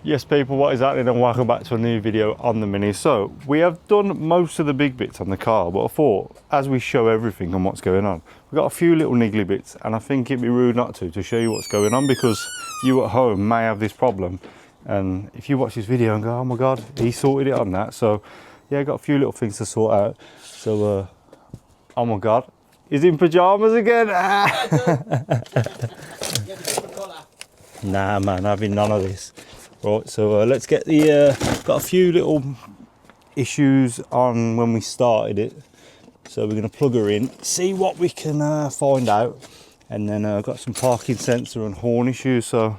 Yes people, what is happening, and welcome back to a new video on the Mini. So we have done most of the big bits on the car, but I thought as we show everything and what's going on, we've got a few little niggly bits, and I think it'd be rude not to show you what's going on, because you at home may have this problem, and if you watch this video and go, oh my god, he sorted it on that. So yeah, got a few little things to sort out. So oh my god, he's in pajamas again. Nah man, having none of this. Right, so let's get the, got a few little issues on when we started it. So we're gonna plug her in, see what we can find out. And then I've got some parking sensor and horn issues, so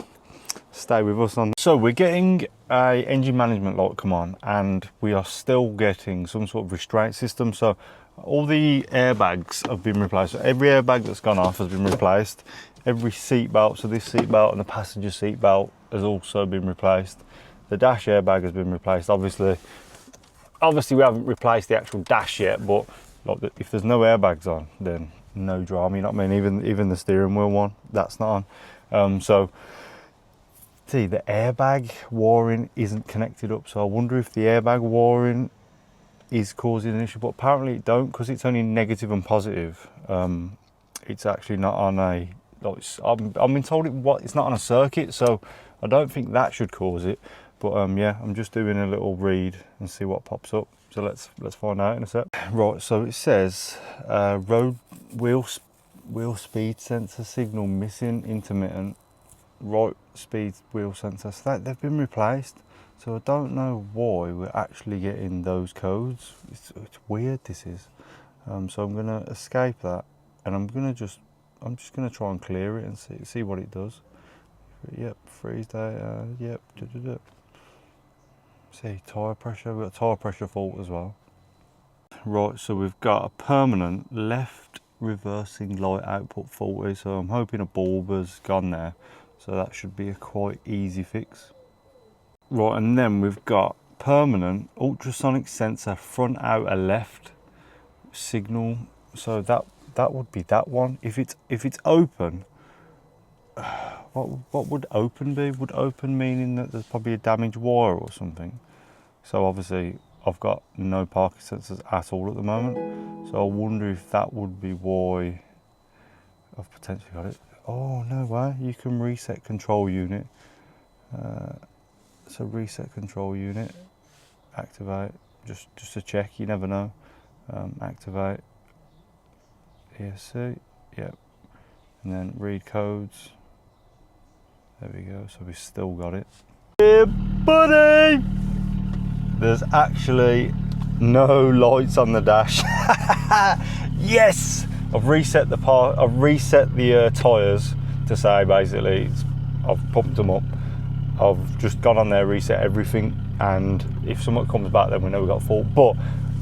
stay with us on. So we're getting a engine management light come on, and we are still getting some sort of restraint system. So all the airbags have been replaced. So every airbag that's gone off has been replaced. Every seat belt, so this seat belt and the passenger seat belt has also been replaced. The dash airbag has been replaced. Obviously we haven't replaced the actual dash yet, but like, if there's no airbags on, then no drama, you know what I mean? Even the steering wheel one, that's not on. So see, the airbag wiring isn't connected up, so I wonder if the airbag wiring is causing an issue, but apparently it don't, because it's only negative and positive. It's actually not on a, like, I've been told it's not on a circuit, so I don't think that should cause it. But yeah, I'm just doing a little read and see what pops up. So let's find out in a sec. Right, so it says road wheel speed sensor signal missing, intermittent, right speed wheel sensor. So they've been replaced. So I don't know why we're actually getting those codes. It's weird, this is. So I'm gonna escape that, and I'm just gonna try and clear it and see what it does. Yep, freeze data, yep, See, tyre pressure, we've got a tyre pressure fault as well. Right, so we've got a permanent left reversing light output faulty, so I'm hoping a bulb has gone there. So that should be a quite easy fix. Right, and then we've got permanent ultrasonic sensor front outer left signal. So that would be that one. If it's open, what would open be? Would open meaning that there's probably a damaged wire or something? So obviously I've got no parking sensors at all at the moment. So I wonder if that would be why I've potentially got it. Oh no way! You can reset control unit. So reset control unit, activate. Just to check. You never know. Activate. ESC. Yep. And then read codes. There we go, so we've still got it. Yeah, buddy! There's actually no lights on the dash. Yes! I've reset the tyres to say basically, I've pumped them up. I've just gone on there, reset everything, and if someone comes back then we know we've got a fault. But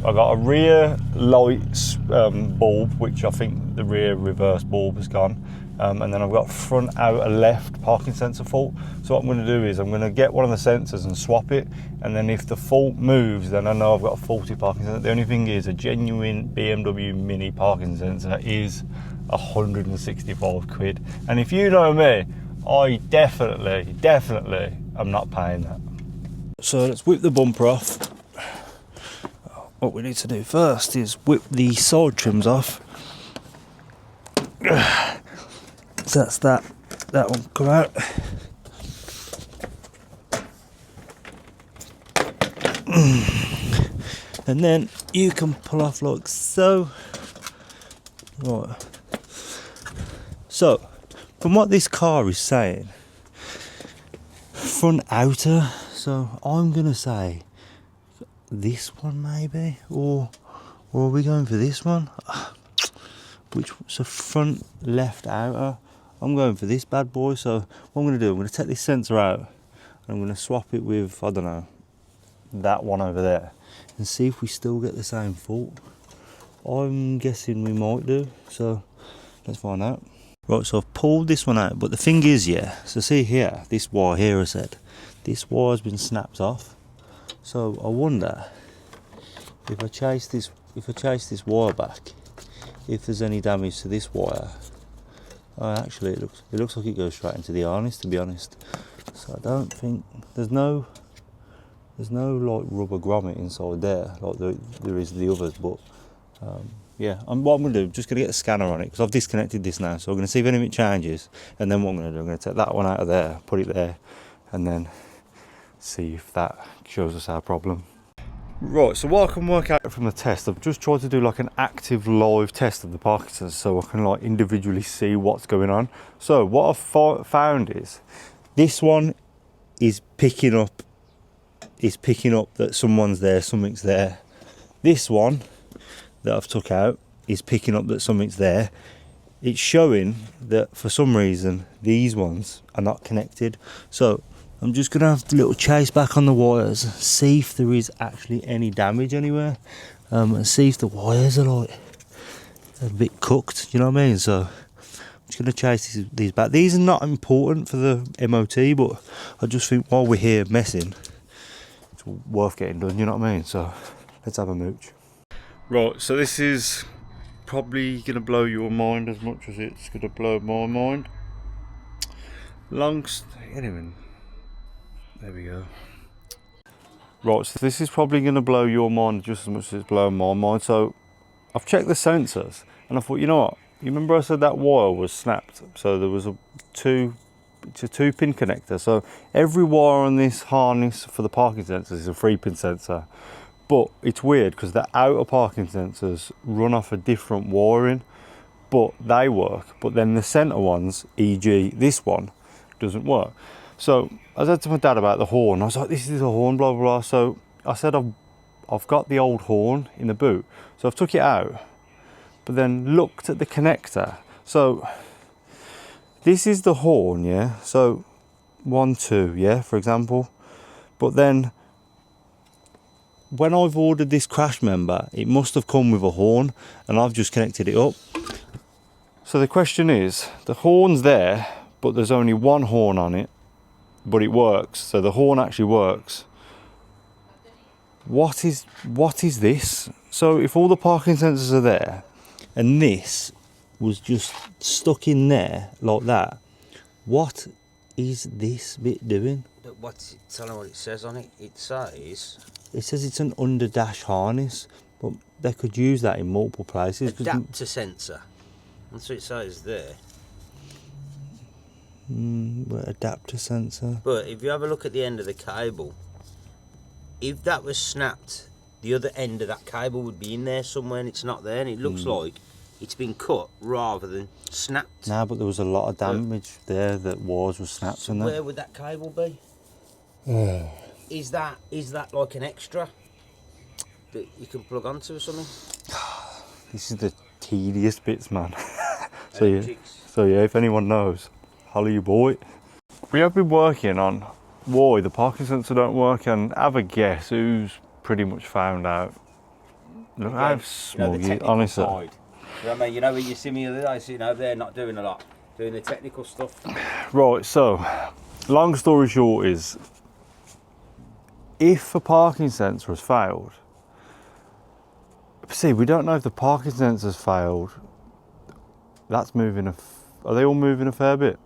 I got a rear lights bulb, which I think the rear reverse bulb has gone. And then I've got front outer left parking sensor fault. So what I'm going to do is I'm going to get one of the sensors and swap it, and then if the fault moves, then I know I've got a faulty parking sensor. The only thing is, a genuine BMW Mini parking sensor is 165 quid. And if you know me, I definitely am not paying that. So let's whip the bumper off. What we need to do first is whip the side trims off. So that's that one come out. And then you can pull off like so. Right. So from what this car is saying, front outer, so I'm gonna say this one maybe, or are we going for this one? So front left outer, I'm going for this bad boy. So what I'm going to do, I'm going to take this sensor out and I'm going to swap it with, I don't know, that one over there, and see if we still get the same fault. I'm guessing we might do, so let's find out. Right, so I've pulled this one out, but the thing is, yeah, so see here, this wire here, I said, this wire's been snapped off. So I wonder if I chase this wire back, if there's any damage to this wire. Oh, actually, it looks like it goes straight into the harness, to be honest. So I don't think there's no like rubber grommet inside there like there is the others, but yeah, what I'm going to do, just going to get a scanner on it because I've disconnected this now, so I'm going to see if anything changes, and then what I'm going to do, I'm going to take that one out of there, put it there, and then see if that shows us our problem. Right, so what I can work out from the test, I've just tried to do like an active live test of the parking sensor so I can like individually see what's going on. So what I've found is this one is picking up that someone's there, something's there. This one that I've took out is picking up that something's there. It's showing that for some reason these ones are not connected. So I'm just going to have a little chase back on the wires, see if there is actually any damage anywhere, and see if the wires are like a bit cooked, you know what I mean? So I'm just going to chase these back. These are not important for the MOT, but I just think while we're here messing, it's worth getting done, you know what I mean? So let's have a mooch. Right, so this is probably going to blow your mind as much as it's going to blow my mind. Anyway, there we go. Right, so this is probably going to blow your mind just as much as it's blowing my mind. So I've checked the sensors and I thought, you know what? You remember I said that wire was snapped? So there was it's a 2-pin connector. So every wire on this harness for the parking sensors is a 3-pin sensor. But it's weird because the outer parking sensors run off a different wiring, but they work. But then the centre ones, e.g. this one, doesn't work. So I said to my dad about the horn. I was like, this is a horn, blah, blah, blah. So I said, I've got the old horn in the boot. So I've took it out, but then looked at the connector. So this is the horn, yeah? So 1, 2, yeah, for example. But then when I've ordered this crash member, it must have come with a horn and I've just connected it up. So the question is, the horn's there, but there's only one horn on it, but it works. So the horn actually works. What is this? So if all the parking sensors are there and this was just stuck in there like that, what is this bit doing? But tell them what it says on it. It says it's an under dash harness, but they could use that in multiple places. Adapter sensor. That's what it says there. Adapter sensor. But if you have a look at the end of the cable, if that was snapped, the other end of that cable would be in there somewhere, and it's not there, and it looks like it's been cut rather than snapped. Nah, but there was a lot of damage there that was snapped. So in where there. would that cable be? Is that like an extra that you can plug onto or something? This is the tedious bits, man. So yeah, if anyone knows, holler your boy. We have been working on why the parking sensor don't work, and have a guess who's pretty much found out. Look how smug he is, honestly. Side. You know what I mean? You know when you see me the other day, so you know they're not doing a lot, doing the technical stuff. Right, so long story short is, if a parking sensor has failed, see, we don't know if the parking sensor's failed. That's moving are they all moving a fair bit?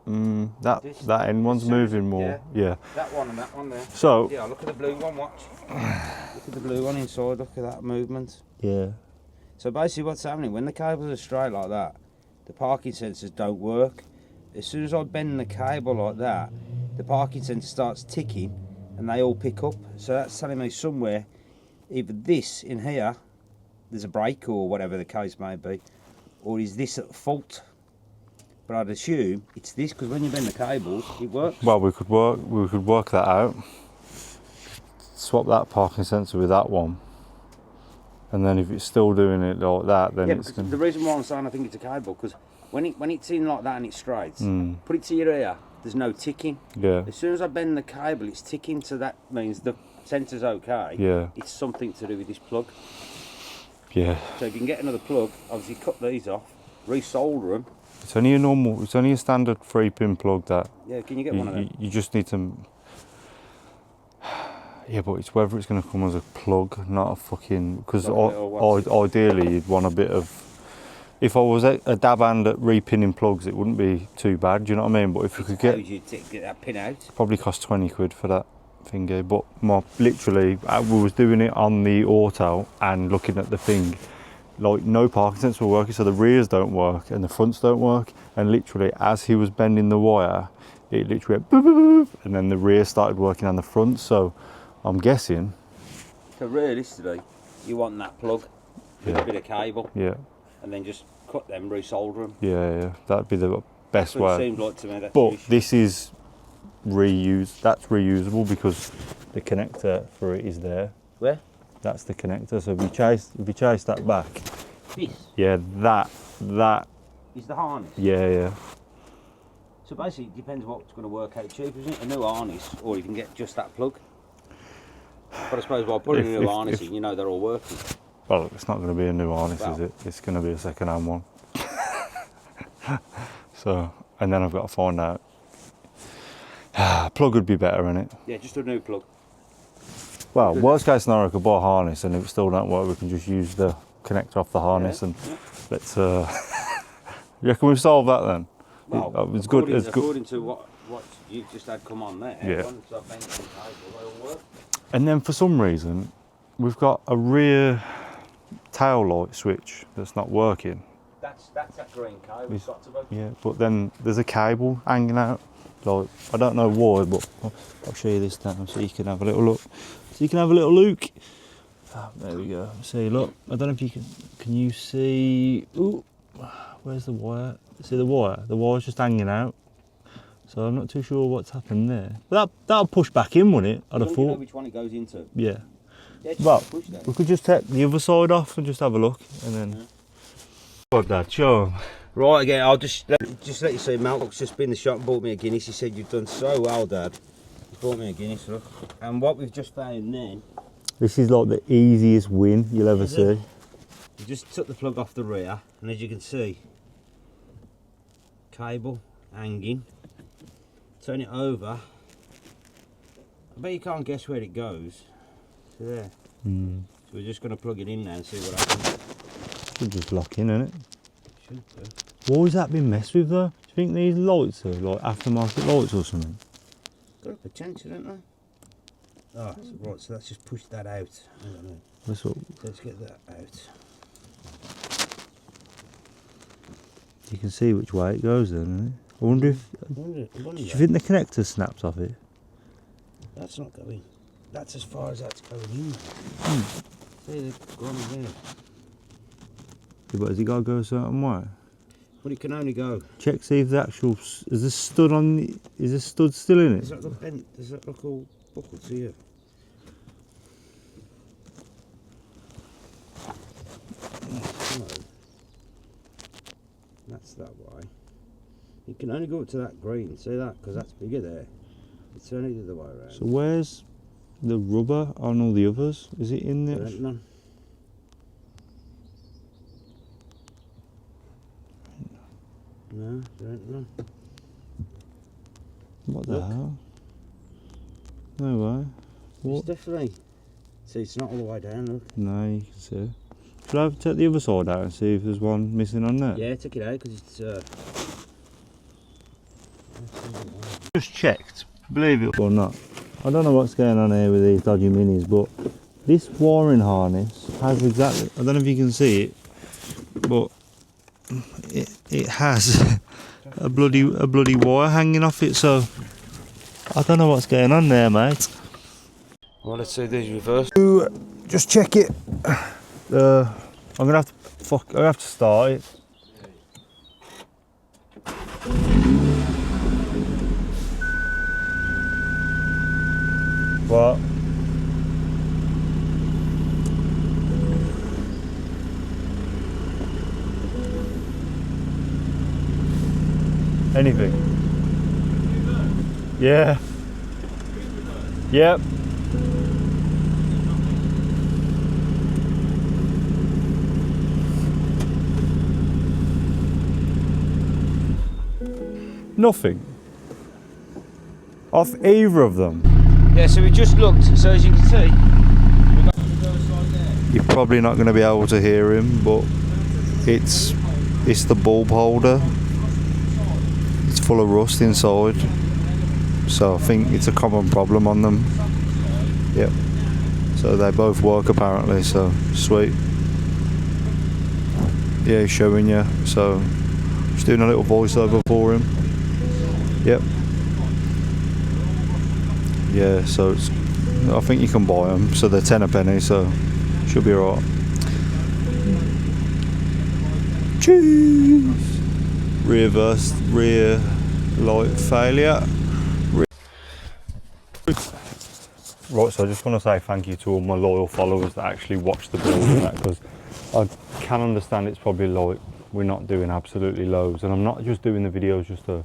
That end one's moving more. Yeah. That one and that one there. So yeah, look at the blue one. Watch. Look at the blue one inside. Look at that movement. Yeah. So basically, what's happening when the cables are straight like that, the parking sensors don't work. As soon as I bend the cable like that, the parking sensor starts ticking, and they all pick up. So that's telling me somewhere, either this in here, there's a break or whatever the case may be, or is this at fault? But I'd assume it's this, because when you bend the cables, it works. Well, we could work that out. Swap that parking sensor with that one, and then if it's still doing it like that, then it's the reason why I'm saying I think it's a cable, because when it's in like that and it's straight, put it to your ear, there's no ticking. Yeah. As soon as I bend the cable, it's ticking, so that means the sensor's okay. Yeah. It's something to do with this plug. Yeah. So if you can get another plug, obviously cut these off, resolder them. It's only a standard 3-pin plug that. Yeah, can you get one of them? You just need to. Yeah, but it's whether it's going to come as a plug, not a fucking. Because ideally you'd want a bit of if I was a dab hand at repinning plugs, it wouldn't be too bad. Do you know what I mean? But if we could How would you get that pin out? probably cost 20 quid for that thingy. But literally, we was doing it on the auto and looking at the thing. Like, no parking sensors were working, so the rears don't work and the fronts don't work. And literally, as he was bending the wire, it literally went boop, boop, boop, and then the rear started working on the front. So I'm guessing. So realistically, you want that plug with a bit of cable, Yeah. and then just cut them, resolder them. Yeah, that'd be the best That's what way. it seems like to me. That's But fish. this is that's reusable because the connector for it is there. Where? That's the connector. So if you chase that back, This yeah, that is the harness. yeah. So basically, it depends what's going to work out cheaper, isn't it? A new harness, or you can get just that plug. But I suppose by putting a new harness in, you know they're all working. Well, it's not going to be a new harness, Well. is it? It's going to be a second-hand one. So, and then I've got to find out. Plug would be better, innit? Yeah, just a new plug. Well, worst case scenario, I could buy a harness, and if it still don't work, we can just use the connector off the harness, and let's. You reckon we've solved that then? Well, it's good. It's good. According to what you just had come on there, Yeah. once I've bent some cable, they all work. And then for some reason, we've got a rear tail light switch that's not working. That's that green cable. It's got to be. Yeah, but then there's a cable hanging out. Like, I don't know why, but I'll show you this now so you can have a little look. So you can have a little look. Oh, there we go. See, look. I don't know if you can you see? Ooh, where's the wire? See the wire? The wire's just hanging out. So I'm not too sure what's happened there. But that'll push back in, wouldn't it? I'd have Don't you know thought. which one it goes into? Yeah. Yeah, just Well, push that. we could just take the other side off and just have a look, and then. What, Dad? Show 'em. Right, again, I'll just let you see, Malcolm's just been in the shop and bought me a Guinness. He said, "You've done so well, Dad." He bought me a Guinness, look. And what we've just found then, This is like the easiest win you'll ever Is see. it? we just took the plug off the rear, and as you can see, cable hanging. Turn it over. I bet you can't guess where it goes. To there. Mm. So we're just going to plug it in now and see what happens. Should just lock in, innit? Should do. Why has that been messed with though? Do you think these lights are like aftermarket lights or something? Got a potential, don't they? Oh, so right, so let's just push that out. I don't know. That's what Let's get that out. you can see which way it goes then, innit? I wonder if do you think the connector snaps off it? That's not going. That's as far as that's going in. See, they've gone there. Yeah, but has it got to go a certain way? But it can only go. Check see if the actual is the stud on the, is the stud still in Does it? that look bent? Does that look all buckled to you? No. That's that way. You can only go up to that green. See that? Because that's bigger there. It's turn it the other way around. So where's the rubber on all the others? Is it in There there? ain't none. No, there ain't none. What the Look. hell? No way. It's What? definitely. See, it's not all the way down, look. No, you can see. Should I take the other side out and see if there's one missing on there? Yeah, take it out because it's. Just checked, believe it or not. I don't know what's going on here with these dodgy minis, but this wiring harness has exactly, I don't know if you can see it, but it has a bloody wire hanging off it, so I don't know what's going on there, mate. Well, let's see these reverse. Just check it. I'm gonna have to start it. What? Anything? Yeah. Yep. Nothing. Off either of them. Yeah, so we just looked, so as you can see, we've got the reverse side there. You're probably not going to be able to hear him, but it's it's the bulb holder. It's full of rust inside, so I think it's a common problem on them. Yep. So they both work apparently, so sweet. Yeah, he's showing you, so just doing a little voiceover for him. Yep. Yeah, so it's, I think you can buy them, so they're 10 a penny, so should be alright. Cheese! Rear light failure. Right, so I just want to say thank you to all my loyal followers that actually watch the build and that, because I can understand it's probably like we're not doing absolutely loads, and I'm not just doing the videos just to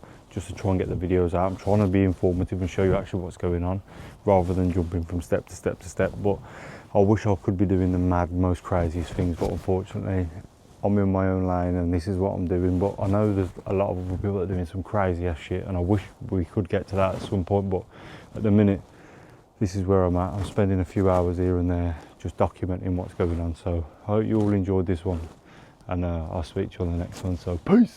try and get the videos out. I'm trying to be informative and show you actually what's going on, rather than jumping from step to step to step. But I wish I could be doing the mad, most craziest things, but unfortunately I'm in my own lane and this is what I'm doing. But I know there's a lot of other people that are doing some crazy ass shit, and I wish we could get to that at some point, but at the minute this is where I'm at. I'm spending a few hours here and there just documenting what's going on. So I hope you all enjoyed this one, and I'll speak to you on the next one. So peace.